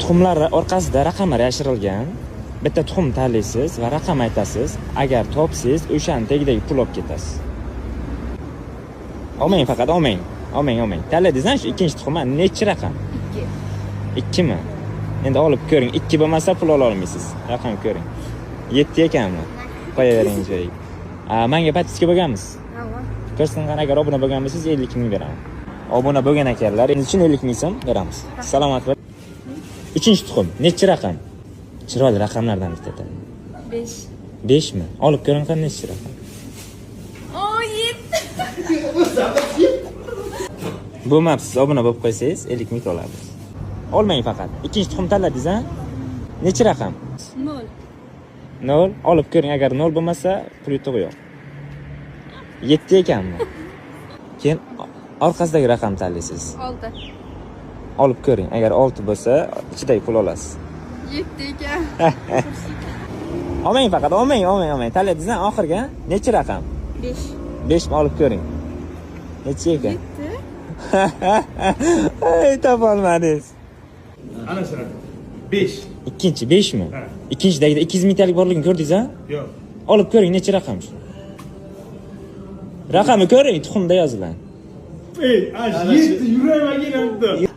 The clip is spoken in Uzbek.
Tuxumlar orqasida raqamlar yashirilgan. Bitta tuxum tanlaysiz va raqam aytasiz. Agar topsangiz, o'shaning tagidagi pul olib ketasiz. Olmang faqat, olmang. Olmang. Tanladingiz-ku ikkinchi tuxum nechi raqam? 2 mi? Endi olib ko'ring. 2 bo'lmasa pul ola olmaysiz. Raqam ko'ring. 7 ekanmi? Qo'yavering joyiga. Menga patiska bo'lganmiz. Ko'rsinlar, agar obuna bo'lgan bo'lsangiz 50 ming beraman. Obuna bo'lgan ekanlar, endi uchun 50 ming so'm beramiz. Salomat bo'ling. 3-tuxum, nechi raqam? Chiroyli raqamlardan bitta. 5. 5 mi? Olib ko'ring qani nechi raqam? 7. Bo'lmabsiz, obuna bo'lib qo'ysangiz 50 ming olamiz. Olmang faqat. 2-tuxum tanladingiz-a? Nechi raqam? 0. 0. Olib ko'ring, agar 0 bo'lmasa, pul yutug'i yo'q. 7 ekanmi? Keyin orqasidagi raqam tanlaysiz. 6. Olib ko'ring, agar 6 bo'lsa, ichidagi pul olasiz. 7 ekan. Olmang faqat, olmang. Tanladingiz-a oxirgi? Nechi raqam? 5. 5 mi? Olib ko'ring. Nechi ekan? 7. Ey, topolmadingiz. Ana shu raqam. 5. Ikkinchi 5 mi? Ikkinchidagida 200 mingtalik borligini ko'rdingiz-a? Yo'q. Olib ko'ring, nechi raqam shu? Raqamni ko'ring, tuxumda yozilgan. Ey, ash 7 yurayman kelibdi.